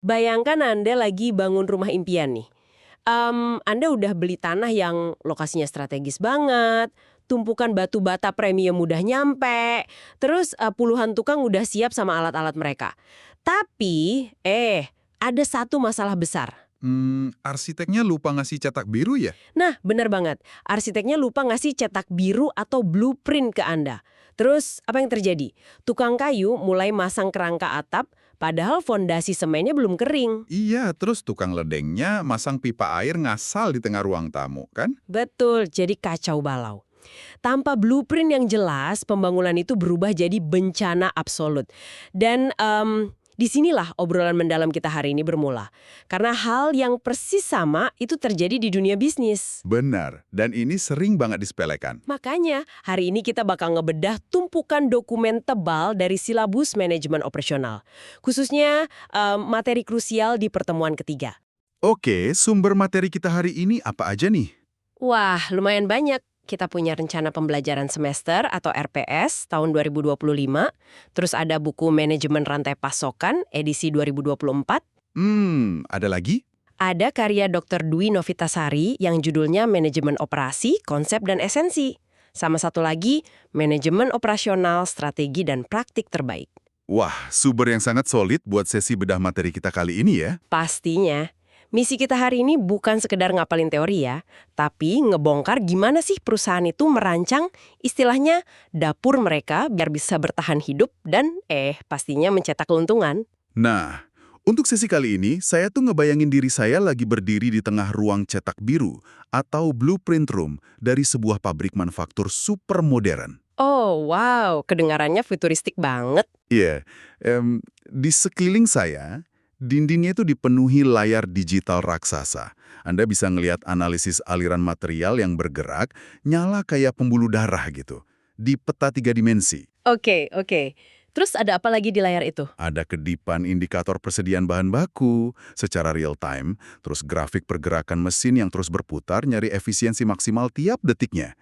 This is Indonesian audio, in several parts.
Bayangkan Anda lagi bangun rumah impian nih. Anda udah beli tanah yang lokasinya strategis banget, tumpukan batu bata premium mudah nyampe, terus puluhan tukang udah siap sama alat-alat mereka. Tapi, ada satu masalah besar. Arsiteknya lupa ngasih cetak biru ya? Nah, bener banget. Arsiteknya lupa ngasih cetak biru atau blueprint ke Anda. Terus, apa yang terjadi? Tukang kayu mulai masang kerangka atap, padahal fondasi semennya belum kering. Iya, terus tukang ledengnya masang pipa air ngasal di tengah ruang tamu, kan? Betul, jadi kacau balau. Tanpa blueprint yang jelas, pembangunan itu berubah jadi bencana absolut. Dan disinilah obrolan mendalam kita hari ini bermula. Karena hal yang persis sama itu terjadi di dunia bisnis. Benar, dan ini sering banget disepelekan. Makanya, hari ini kita bakal ngebedah tumpukan dokumen tebal dari silabus manajemen operasional. Khususnya materi krusial di pertemuan ketiga. Oke, sumber materi kita hari ini apa aja nih? Wah, lumayan banyak. Kita punya rencana pembelajaran semester atau RPS tahun 2025, terus ada buku Manajemen Rantai Pasokan edisi 2024, Ada lagi? ada karya Dr. Dwi Novitasari yang judulnya Manajemen Operasi, Konsep dan Esensi. Sama satu lagi, Manajemen Operasional, Strategi dan Praktik Terbaik. Wah, sumber yang sangat solid buat sesi bedah materi kita kali ini ya. Pastinya. Misi kita hari ini bukan sekedar ngapalin teori ya, tapi ngebongkar gimana sih perusahaan itu merancang istilahnya dapur mereka biar bisa bertahan hidup dan pastinya mencetak keuntungan. Nah, untuk sesi kali ini, saya tuh ngebayangin diri saya lagi berdiri di tengah ruang cetak biru atau blueprint room dari sebuah pabrik manufaktur super modern. Oh wow, kedengarannya futuristik banget. Iya, di sekeliling saya, dindingnya itu dipenuhi layar digital raksasa. Anda bisa ngelihat analisis aliran material yang bergerak, nyala kayak pembuluh darah gitu, di peta 3 dimensi. Oke. Terus ada apa lagi di layar itu? Ada kedipan indikator persediaan bahan baku secara real time, terus grafik pergerakan mesin yang terus berputar nyari efisiensi maksimal tiap detiknya.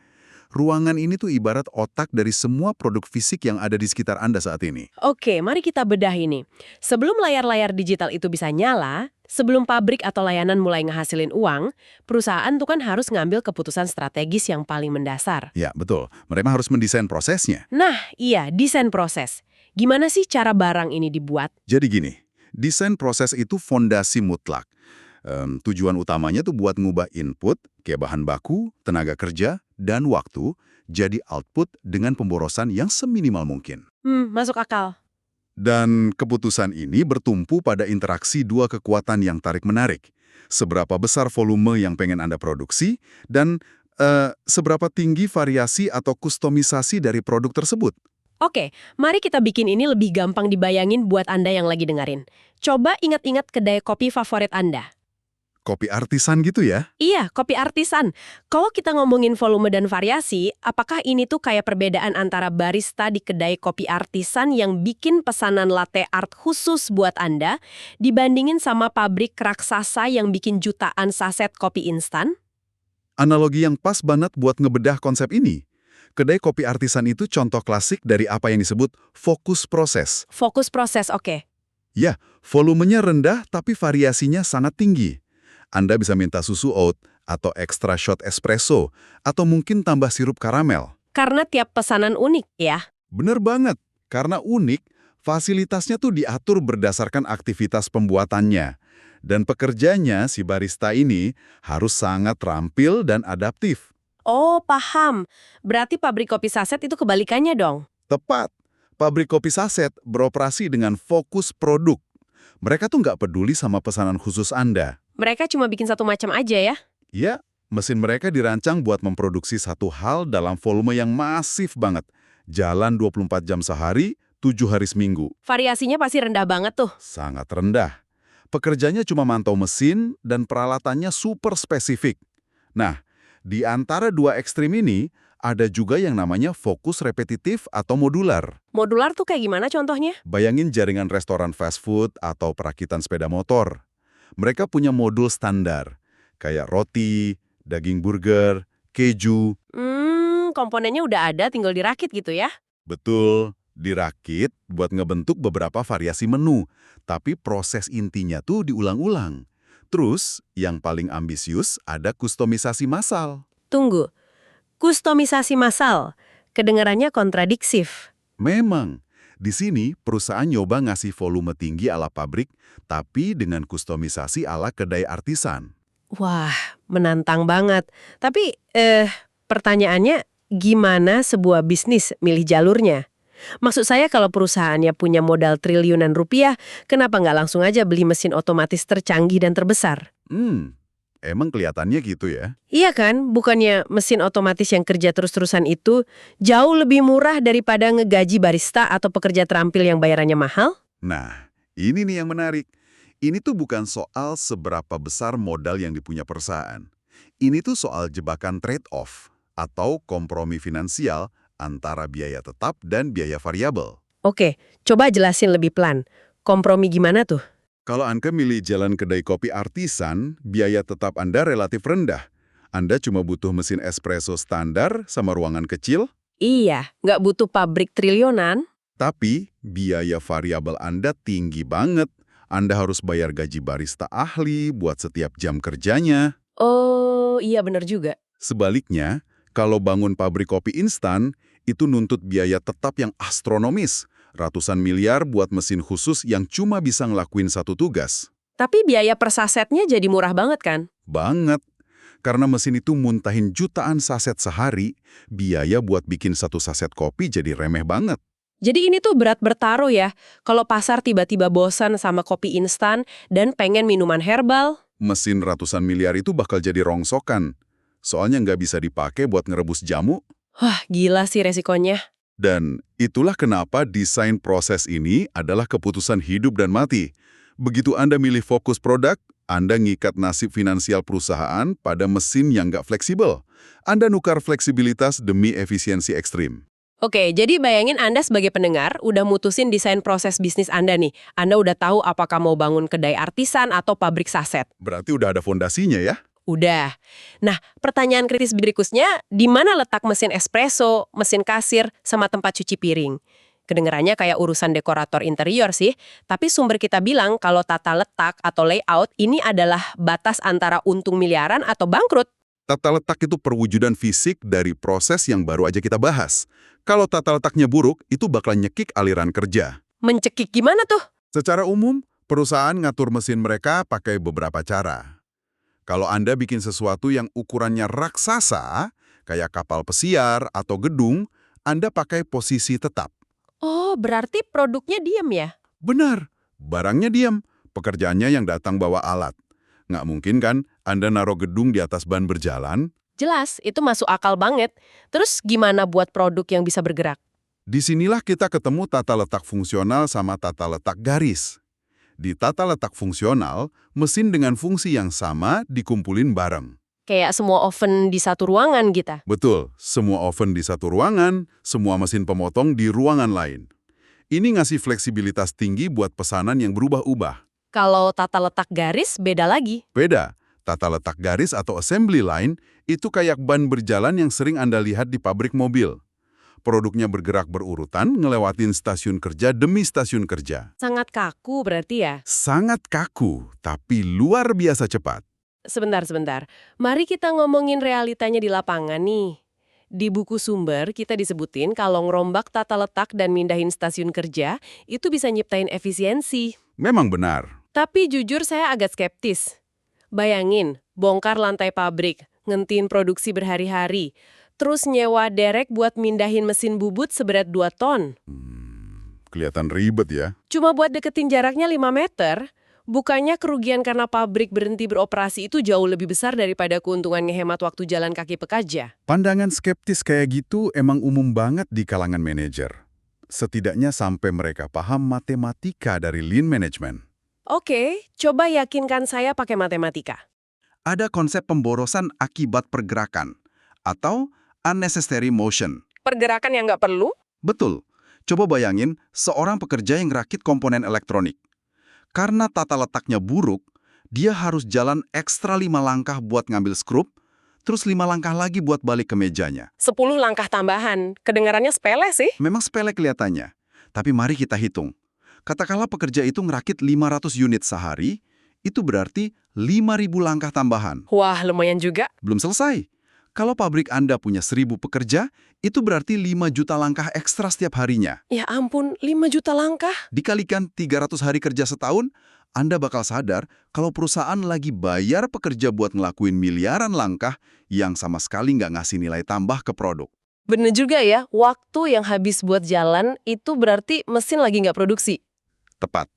Ruangan ini tuh ibarat otak dari semua produk fisik yang ada di sekitar Anda saat ini. Oke, mari kita bedah ini. Sebelum layar-layar digital itu bisa nyala, sebelum pabrik atau layanan mulai ngehasilin uang, perusahaan tuh kan harus ngambil keputusan strategis yang paling mendasar. Ya, betul. Mereka harus mendesain prosesnya. Nah, iya, desain proses. Gimana sih cara barang ini dibuat? Jadi gini, desain proses itu fondasi mutlak. Tujuan utamanya tuh buat ngubah input, kayak bahan baku, tenaga kerja, dan waktu, jadi output dengan pemborosan yang seminimal mungkin. Masuk akal. Dan keputusan ini bertumpu pada interaksi dua kekuatan yang tarik-menarik. Seberapa besar volume yang pengen Anda produksi, dan seberapa tinggi variasi atau kustomisasi dari produk tersebut. Oke, mari kita bikin ini lebih gampang dibayangin buat Anda yang lagi dengerin. Coba ingat-ingat kedai kopi favorit Anda. Kopi artisan gitu ya? Iya, kopi artisan. Kalau kita ngomongin volume dan variasi, apakah ini tuh kayak perbedaan antara barista di kedai kopi artisan yang bikin pesanan latte art khusus buat Anda dibandingin sama pabrik raksasa yang bikin jutaan saset kopi instan? Analogi yang pas banget buat ngebedah konsep ini. Kedai kopi artisan itu contoh klasik dari apa yang disebut fokus proses. Fokus proses, oke. Ya, volumenya rendah tapi variasinya sangat tinggi. Anda bisa minta susu oat atau extra shot espresso, atau mungkin tambah sirup karamel. Karena tiap pesanan unik, ya. Bener banget, karena unik, fasilitasnya tuh diatur berdasarkan aktivitas pembuatannya. Dan pekerjanya, si barista ini, harus sangat terampil dan adaptif. Oh, paham. Berarti pabrik kopi saset itu kebalikannya dong. Tepat, pabrik kopi saset beroperasi dengan fokus produk. Mereka tuh nggak peduli sama pesanan khusus Anda. Mereka cuma bikin satu macam aja ya. Ya, mesin mereka dirancang buat memproduksi satu hal dalam volume yang masif banget. Jalan 24 jam sehari, 7 hari seminggu. Variasinya pasti rendah banget tuh. Sangat rendah. Pekerjanya cuma mantau mesin dan peralatannya super spesifik. Nah, di antara dua ekstrim ini, ada juga yang namanya fokus repetitif atau modular. Modular tuh kayak gimana contohnya? Bayangin jaringan restoran fast food atau perakitan sepeda motor. Mereka punya modul standar, kayak roti, daging burger, keju. Komponennya udah ada, tinggal dirakit gitu ya? Betul. Dirakit buat ngebentuk beberapa variasi menu, tapi proses intinya tuh diulang-ulang. Terus, yang paling ambisius ada kustomisasi massal. Tunggu, kustomisasi massal. Kedengarannya kontradiktif. Memang, di sini perusahaan nyoba ngasih volume tinggi ala pabrik, tapi dengan kustomisasi ala kedai artisan. Wah, menantang banget. Tapi, pertanyaannya, gimana sebuah bisnis milih jalurnya? Maksud saya kalau perusahaannya punya modal triliunan rupiah, kenapa nggak langsung aja beli mesin otomatis tercanggih dan terbesar? Emang kelihatannya gitu ya? Iya kan, bukannya mesin otomatis yang kerja terus-terusan itu jauh lebih murah daripada ngegaji barista atau pekerja terampil yang bayarannya mahal? Nah, ini nih yang menarik. Ini tuh bukan soal seberapa besar modal yang dipunya perusahaan. Ini tuh soal jebakan trade-off atau kompromi finansial antara biaya tetap dan biaya variabel. Oke, coba jelasin lebih pelan. Kompromi gimana tuh? Kalau Anda milih jalan kedai kopi artisan, biaya tetap Anda relatif rendah. Anda cuma butuh mesin espresso standar sama ruangan kecil, Iya, nggak butuh pabrik triliunan. tapi biaya variabel Anda tinggi banget. Anda harus bayar gaji barista ahli buat setiap jam kerjanya. Oh, iya bener juga. Sebaliknya, kalau bangun pabrik kopi instan, itu nuntut biaya tetap yang astronomis. Ratusan miliar buat mesin khusus yang cuma bisa ngelakuin satu tugas. Tapi biaya per sasetnya jadi murah banget kan? Banget. Karena mesin itu muntahin jutaan saset sehari, biaya buat bikin satu saset kopi jadi remeh banget. Jadi ini tuh berat bertaruh ya, kalau pasar tiba-tiba bosan sama kopi instan dan pengen minuman herbal. Mesin ratusan miliar itu bakal jadi rongsokan. Soalnya nggak bisa dipakai buat ngerebus jamu. Wah, gila sih resikonya. Dan itulah kenapa desain proses ini adalah keputusan hidup dan mati. Begitu Anda milih fokus produk, Anda ngikat nasib finansial perusahaan pada mesin yang nggak fleksibel. Anda nukar fleksibilitas demi efisiensi ekstrim. Oke, jadi bayangin Anda sebagai pendengar udah mutusin desain proses bisnis Anda nih. Anda udah tahu apakah mau bangun kedai artisan atau pabrik saset. Berarti udah ada fondasinya ya? Udah. Nah, pertanyaan kritis berikutnya, di mana letak mesin espresso, mesin kasir, sama tempat cuci piring? Kedengarannya kayak urusan dekorator interior sih, tapi sumber kita bilang kalau tata letak atau layout ini adalah batas antara untung miliaran atau bangkrut. Tata letak itu perwujudan fisik dari proses yang baru aja kita bahas. Kalau tata letaknya buruk, itu bakal nyekik aliran kerja. Mencekik gimana tuh? Secara umum, perusahaan ngatur mesin mereka pakai beberapa cara. Kalau Anda bikin sesuatu yang ukurannya raksasa, kayak kapal pesiar atau gedung, Anda pakai posisi tetap. Oh, berarti produknya diem ya? Benar, barangnya diam, pekerjaannya yang datang bawa alat. Nggak mungkin kan Anda naruh gedung di atas ban berjalan? Jelas, itu masuk akal banget. Terus gimana buat produk yang bisa bergerak? Disinilah kita ketemu tata letak fungsional sama tata letak garis. Di tata letak fungsional, mesin dengan fungsi yang sama dikumpulin bareng. Kayak semua oven di satu ruangan gitu. Betul, semua oven di satu ruangan, semua mesin pemotong di ruangan lain. Ini ngasih fleksibilitas tinggi buat pesanan yang berubah-ubah. Kalau tata letak garis beda lagi. Beda, tata letak garis atau assembly line itu kayak ban berjalan yang sering Anda lihat di pabrik mobil. Produknya bergerak berurutan, ngelewatin stasiun kerja demi stasiun kerja. Sangat kaku berarti ya? Sangat kaku, tapi luar biasa cepat. Sebentar. Mari kita ngomongin realitanya di lapangan nih. Di buku sumber kita disebutin kalau ngerombak tata letak dan mindahin stasiun kerja itu bisa nyiptain efisiensi. Memang benar. Tapi jujur saya agak skeptis. Bayangin, bongkar lantai pabrik, ngentiin produksi berhari-hari, terus nyewa derek buat mindahin mesin bubut seberat 2 ton. Kelihatan ribet ya. Cuma buat deketin jaraknya 5 meter, bukannya kerugian karena pabrik berhenti beroperasi itu jauh lebih besar daripada keuntungan ngehemat waktu jalan kaki pekerja. Pandangan skeptis kayak gitu emang umum banget di kalangan manajer. Setidaknya sampai mereka paham matematika dari lean management. Oke, coba yakinkan saya pakai matematika. Ada konsep pemborosan akibat pergerakan atau unnecessary motion. Pergerakan yang nggak perlu? Betul. Coba bayangin seorang pekerja yang rakit komponen elektronik. Karena tata letaknya buruk, dia harus jalan ekstra 5 langkah buat ngambil skrup, terus 5 langkah lagi buat balik ke mejanya. 10 langkah tambahan. Kedengarannya sepele sih. Memang sepele kelihatannya. Tapi mari kita hitung. Katakanlah pekerja itu ngerakit 500 unit sehari, itu berarti 5.000 langkah tambahan. Wah, lumayan juga. Belum selesai. Kalau pabrik Anda punya 1.000 pekerja, itu berarti 5 juta langkah ekstra setiap harinya. Ya ampun, 5 juta langkah? Dikalikan 300 hari kerja setahun, Anda bakal sadar kalau perusahaan lagi bayar pekerja buat ngelakuin miliaran langkah yang sama sekali nggak ngasih nilai tambah ke produk. Bener juga ya, waktu yang habis buat jalan itu berarti mesin lagi nggak produksi. Tepat.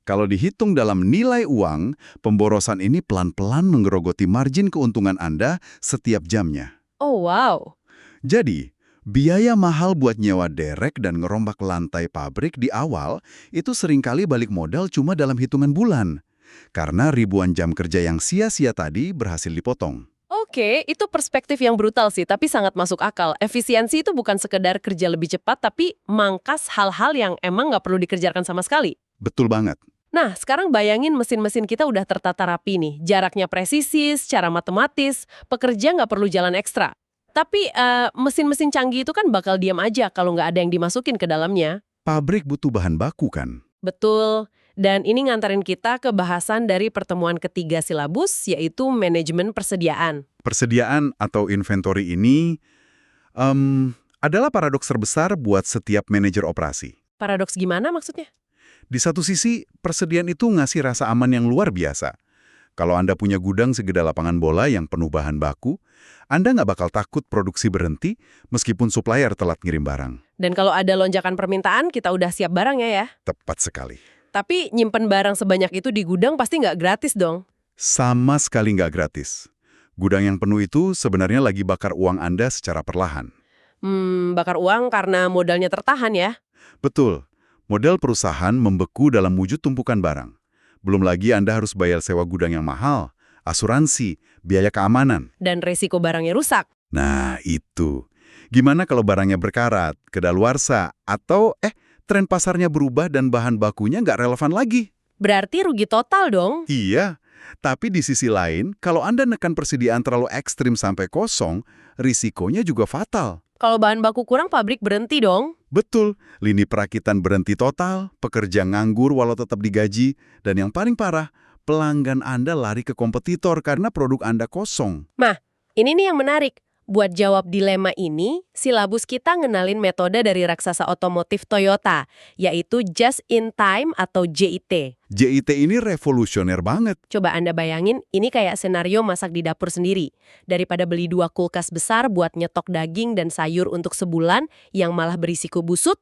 Kalau dihitung dalam nilai uang, pemborosan ini pelan-pelan menggerogoti margin keuntungan Anda setiap jamnya. Oh wow. Jadi, biaya mahal buat nyewa derek dan ngerombak lantai pabrik di awal itu seringkali balik modal cuma dalam hitungan bulan. Karena ribuan jam kerja yang sia-sia tadi berhasil dipotong. Oke, itu perspektif yang brutal sih, tapi sangat masuk akal. Efisiensi itu bukan sekedar kerja lebih cepat, tapi mangkas hal-hal yang emang nggak perlu dikerjakan sama sekali. Betul banget. Nah, sekarang bayangin mesin-mesin kita udah tertata rapi nih. Jaraknya presisi, secara matematis, pekerja nggak perlu jalan ekstra. Tapi mesin-mesin canggih itu kan bakal diam aja kalau nggak ada yang dimasukin ke dalamnya. Pabrik butuh bahan baku kan? Betul. Dan ini ngantarin kita ke bahasan dari pertemuan ketiga silabus, yaitu manajemen persediaan. Persediaan atau inventory ini adalah paradoks terbesar buat setiap manajer operasi. Paradoks gimana maksudnya? Di satu sisi, persediaan itu ngasih rasa aman yang luar biasa. Kalau Anda punya gudang segede lapangan bola yang penuh bahan baku, Anda nggak bakal takut produksi berhenti meskipun supplier telat ngirim barang. Dan kalau ada lonjakan permintaan, kita udah siap barangnya ya. Tepat sekali. Tapi nyimpen barang sebanyak itu di gudang pasti nggak gratis dong. Sama sekali nggak gratis. Gudang yang penuh itu sebenarnya lagi bakar uang Anda secara perlahan. Bakar uang karena modalnya tertahan ya. Betul. Modal perusahaan membeku dalam wujud tumpukan barang. Belum lagi Anda harus bayar sewa gudang yang mahal, asuransi, biaya keamanan. Dan resiko barangnya rusak. Nah, itu. Gimana kalau barangnya berkarat, kedaluarsa, atau tren pasarnya berubah dan bahan bakunya nggak relevan lagi? Berarti rugi total dong. Iya, tapi di sisi lain, kalau Anda nekan persediaan terlalu ekstrim sampai kosong, risikonya juga fatal. Kalau bahan baku kurang, pabrik berhenti dong. Betul, lini perakitan berhenti total, pekerja nganggur walau tetap digaji, dan yang paling parah, pelanggan Anda lari ke kompetitor karena produk Anda kosong. Ini nih yang menarik. Buat jawab dilema ini, silabus kita ngenalin metode dari raksasa otomotif Toyota, yaitu Just in Time atau JIT. JIT ini revolusioner banget. Coba Anda bayangin, ini kayak senario masak di dapur sendiri. Daripada beli 2 kulkas besar buat nyetok daging dan sayur untuk sebulan, yang malah berisiko busuk,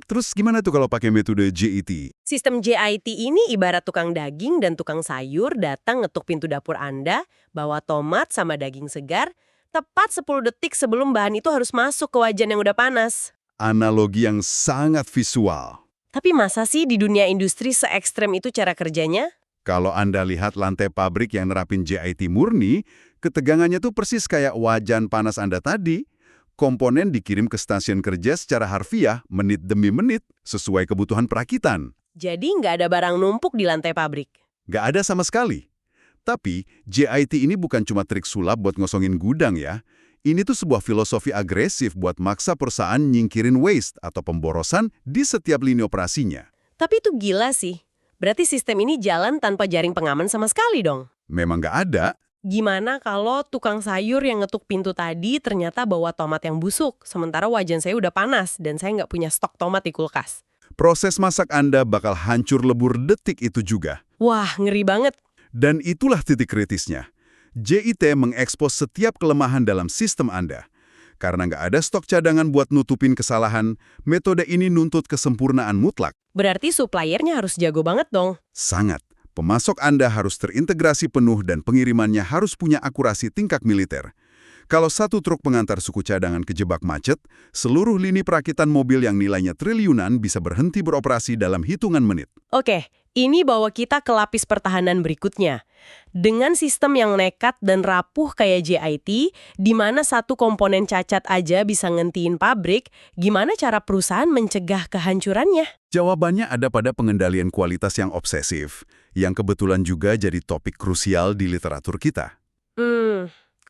Terus gimana tuh kalau pakai metode JIT? sistem JIT ini ibarat tukang daging dan tukang sayur datang ngetuk pintu dapur Anda, bawa tomat sama daging segar, tepat 10 detik sebelum bahan itu harus masuk ke wajan yang udah panas. Analogi yang sangat visual. Tapi masa sih di dunia industri se-ekstrem itu cara kerjanya? Kalau Anda lihat lantai pabrik yang nerapin JIT murni, ketegangannya tuh persis kayak wajan panas Anda tadi. Komponen dikirim ke stasiun kerja secara harfiah, menit demi menit, sesuai kebutuhan perakitan. Jadi nggak ada barang numpuk di lantai pabrik. Nggak ada sama sekali. Tapi, JIT ini bukan cuma trik sulap buat ngosongin gudang ya. Ini tuh sebuah filosofi agresif buat maksa perusahaan nyingkirin waste atau pemborosan di setiap lini operasinya. Tapi itu gila sih. Berarti sistem ini jalan tanpa jaring pengaman sama sekali dong. Memang nggak ada. Gimana kalau tukang sayur yang ngetuk pintu tadi ternyata bawa tomat yang busuk, sementara wajan saya udah panas dan saya nggak punya stok tomat di kulkas? Proses masak Anda bakal hancur lebur detik itu juga. Wah, ngeri banget. Dan itulah titik kritisnya. JIT mengekspos setiap kelemahan dalam sistem Anda. Karena nggak ada stok cadangan buat nutupin kesalahan, metode ini nuntut kesempurnaan mutlak. Berarti suppliernya harus jago banget dong. Sangat. Pemasok Anda harus terintegrasi penuh dan pengirimannya harus punya akurasi tingkat militer. Kalau satu truk pengantar suku cadangan kejebak macet, seluruh lini perakitan mobil yang nilainya triliunan bisa berhenti beroperasi dalam hitungan menit. Oke, ini bawa kita ke lapis pertahanan berikutnya. Dengan sistem yang nekat dan rapuh kayak JIT, di mana satu komponen cacat aja bisa ngentiin pabrik, gimana cara perusahaan mencegah kehancurannya? Jawabannya ada pada pengendalian kualitas yang obsesif, yang kebetulan juga jadi topik krusial di literatur kita.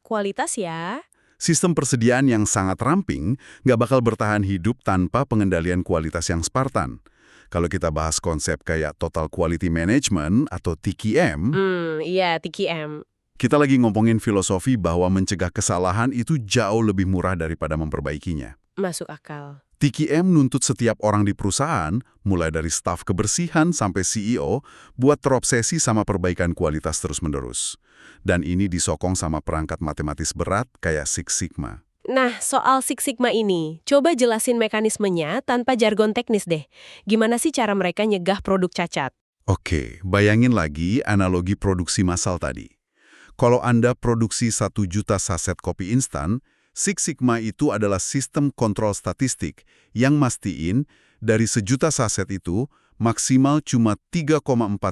Kualitas ya. Sistem persediaan yang sangat ramping nggak bakal bertahan hidup tanpa pengendalian kualitas yang Spartan. Kalau kita bahas konsep kayak Total Quality Management atau TQM, Iya, TQM. kita lagi ngomongin filosofi bahwa mencegah kesalahan itu jauh lebih murah daripada memperbaikinya. Masuk akal. TQM nuntut setiap orang di perusahaan, mulai dari staf kebersihan sampai CEO, buat terobsesi sama perbaikan kualitas terus-menerus. Dan ini disokong sama perangkat matematis berat kayak Six Sigma. Nah, soal Six Sigma ini, coba jelasin mekanismenya tanpa jargon teknis deh. Gimana sih cara mereka nyegah produk cacat? Oke, bayangin lagi analogi produksi massal tadi. Kalau Anda produksi 1 juta saset kopi instan, Six Sigma itu adalah sistem kontrol statistik yang mastiin dari 1 juta saset itu maksimal cuma 3,4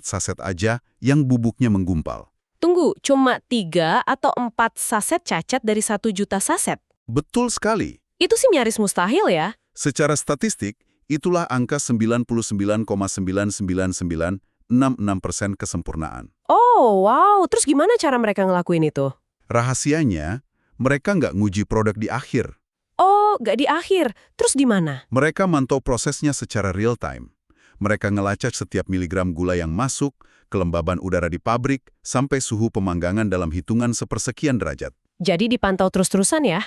saset aja yang bubuknya menggumpal. Tunggu, cuma 3 atau 4 saset cacat dari 1 juta saset? Betul sekali. Itu sih nyaris mustahil ya. Secara statistik, itulah angka 99,99966% kesempurnaan. Oh, wow. Terus gimana cara mereka ngelakuin itu? Rahasianya, mereka nggak nguji produk di akhir. Oh, nggak di akhir. Terus di mana? Mereka mantau prosesnya secara real time. Mereka ngelacak setiap miligram gula yang masuk, kelembaban udara di pabrik, sampai suhu pemanggangan dalam hitungan sepersekian derajat. Jadi dipantau terus-terusan ya?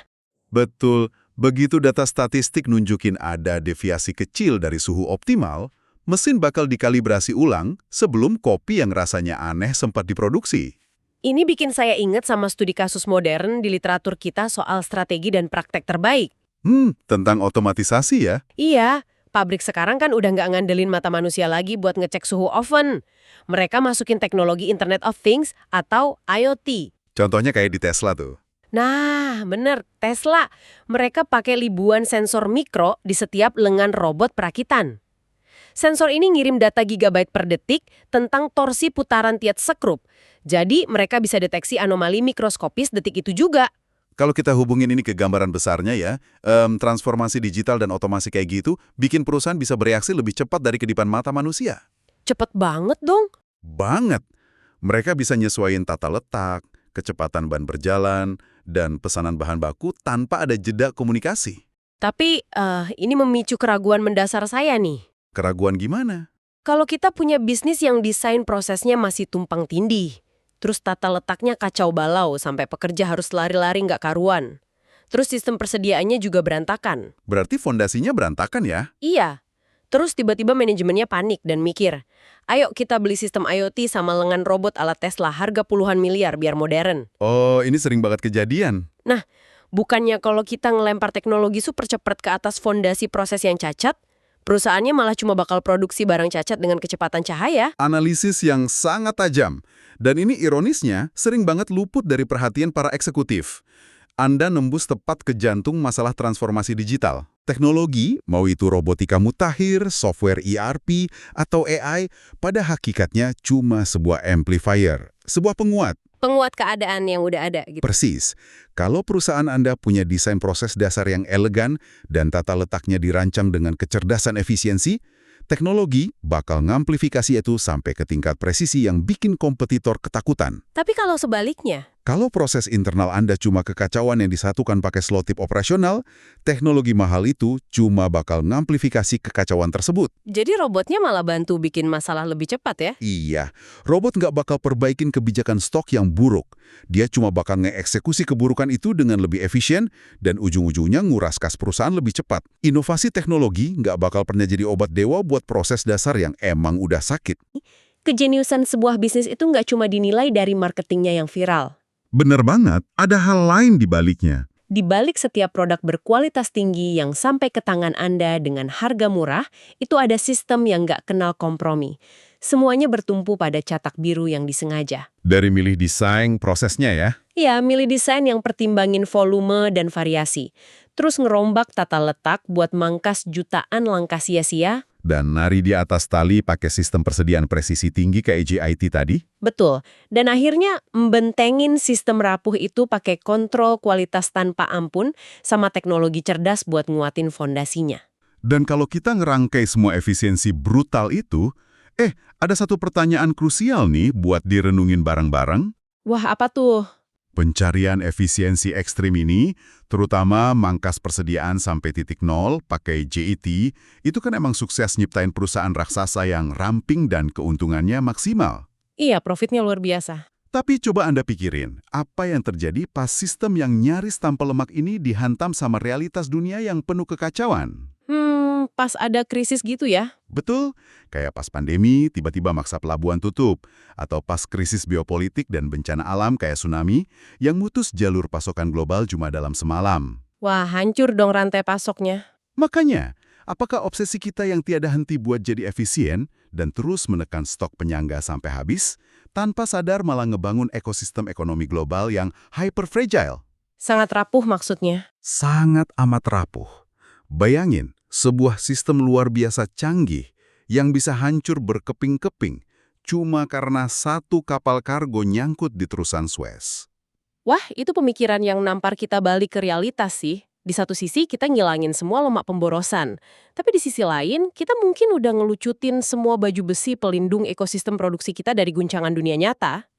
Betul, begitu data statistik nunjukin ada deviasi kecil dari suhu optimal, mesin bakal dikalibrasi ulang sebelum kopi yang rasanya aneh sempat diproduksi. Ini bikin saya ingat sama studi kasus modern di literatur kita soal strategi dan praktek terbaik. Tentang otomatisasi ya? Iya, pabrik sekarang kan udah nggak ngandelin mata manusia lagi buat ngecek suhu oven. Mereka masukin teknologi Internet of Things atau IoT. Contohnya kayak di Tesla tuh. Nah, bener, Tesla. Mereka pakai ribuan sensor mikro di setiap lengan robot perakitan. Sensor ini ngirim data gigabyte per detik tentang torsi putaran tiap sekrup. Jadi, mereka bisa deteksi anomali mikroskopis detik itu juga. Kalau kita hubungin ini ke gambaran besarnya ya, transformasi digital dan otomasi kayak gitu bikin perusahaan bisa bereaksi lebih cepat dari kedipan mata manusia. Cepet banget dong. Banget. Mereka bisa nyesuaiin tata letak, kecepatan ban berjalan, dan pesanan bahan baku tanpa ada jeda komunikasi. Tapi, ini memicu keraguan mendasar saya nih. Keraguan gimana? Kalau kita punya bisnis yang desain prosesnya masih tumpang tindih, terus tata letaknya kacau balau sampai pekerja harus lari-lari nggak karuan. Terus sistem persediaannya juga berantakan. Berarti fondasinya berantakan ya? Iya. Terus tiba-tiba manajemennya panik dan mikir, ayo kita beli sistem IoT sama lengan robot ala Tesla harga puluhan miliar biar modern. Oh, ini sering banget kejadian. Nah, bukannya kalau kita ngelempar teknologi super cepat ke atas fondasi proses yang cacat, perusahaannya malah cuma bakal produksi barang cacat dengan kecepatan cahaya. Analisis yang sangat tajam. Dan ini ironisnya sering banget luput dari perhatian para eksekutif. Anda nembus tepat ke jantung masalah transformasi digital. Teknologi, mau itu robotika mutakhir, software ERP, atau AI, pada hakikatnya cuma sebuah amplifier, sebuah penguat. Penguat keadaan yang udah ada gitu. Persis. Kalau perusahaan Anda punya desain proses dasar yang elegan dan tata letaknya dirancang dengan kecerdasan efisiensi, teknologi bakal ngamplifikasi itu sampai ke tingkat presisi yang bikin kompetitor ketakutan. Tapi kalau sebaliknya, Kalau proses internal Anda cuma kekacauan yang disatukan pakai selotip operasional, teknologi mahal itu cuma bakal ngamplifikasi kekacauan tersebut. jadi robotnya malah bantu bikin masalah lebih cepat ya? Iya, robot nggak bakal perbaikin kebijakan stok yang buruk. Dia cuma bakal ngeeksekusi keburukan itu dengan lebih efisien dan ujung-ujungnya nguras kas perusahaan lebih cepat. Inovasi teknologi nggak bakal pernah jadi obat dewa buat proses dasar yang emang udah sakit. Kejeniusan sebuah bisnis itu nggak cuma dinilai dari marketingnya yang viral. Bener banget, ada hal lain di baliknya. Di balik setiap produk berkualitas tinggi yang sampai ke tangan Anda dengan harga murah, itu ada sistem yang nggak kenal kompromi. Semuanya bertumpu pada catak biru yang disengaja. Dari milih desain prosesnya ya. Ya, milih desain yang pertimbangin volume dan variasi. Terus ngerombak tata letak buat mangkas jutaan langkah sia-sia. Dan nari di atas tali pakai sistem persediaan presisi tinggi kayak JIT tadi. Betul. Dan akhirnya membentengin sistem rapuh itu pakai kontrol kualitas tanpa ampun sama teknologi cerdas buat nguatin fondasinya. Dan kalau kita ngerangkai semua efisiensi brutal itu, ada satu pertanyaan krusial nih buat direnungin bareng-bareng. Wah, apa tuh? Pencarian efisiensi ekstrim ini, terutama mangkas persediaan sampai titik nol pakai JET, itu kan emang sukses nyiptain perusahaan raksasa yang ramping dan keuntungannya maksimal. Iya, profitnya luar biasa. Tapi coba Anda pikirin, apa yang terjadi pas sistem yang nyaris tanpa lemak ini dihantam sama realitas dunia yang penuh kekacauan? Pas ada krisis gitu ya? Betul, kayak pas pandemi tiba-tiba maksa pelabuhan tutup, atau pas krisis biopolitik dan bencana alam kayak tsunami yang mutus jalur pasokan global cuma dalam semalam. Wah, hancur dong rantai pasoknya. Makanya, apakah obsesi kita yang tiada henti buat jadi efisien dan terus menekan stok penyangga sampai habis, tanpa sadar malah ngebangun ekosistem ekonomi global yang hyper-fragile? Sangat rapuh maksudnya. Sangat amat rapuh. Bayangin, sebuah sistem luar biasa canggih yang bisa hancur berkeping-keping cuma karena satu kapal kargo nyangkut di terusan Suez. Wah, itu pemikiran yang nampar kita balik ke realitas sih. Di satu sisi kita ngilangin semua lemak pemborosan. Tapi di sisi lain, kita mungkin udah ngelucutin semua baju besi pelindung ekosistem produksi kita dari guncangan dunia nyata.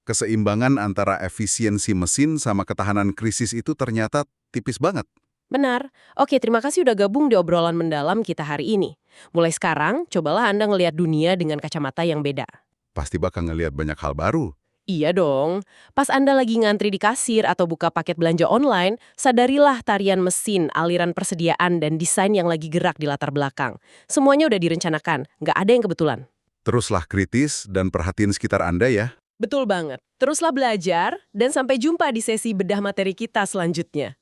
Keseimbangan antara efisiensi mesin sama ketahanan krisis itu ternyata tipis banget. Benar. Oke, terima kasih udah gabung di obrolan mendalam kita hari ini. Mulai sekarang, cobalah Anda ngelihat dunia dengan kacamata yang beda. Pasti bakal ngelihat banyak hal baru. Iya dong. Pas Anda lagi ngantri di kasir atau buka paket belanja online, sadarilah tarian mesin, aliran persediaan, dan desain yang lagi gerak di latar belakang. Semuanya udah direncanakan, nggak ada yang kebetulan. Teruslah kritis dan perhatiin sekitar Anda ya. Betul banget. Teruslah belajar, dan sampai jumpa di sesi bedah materi kita selanjutnya.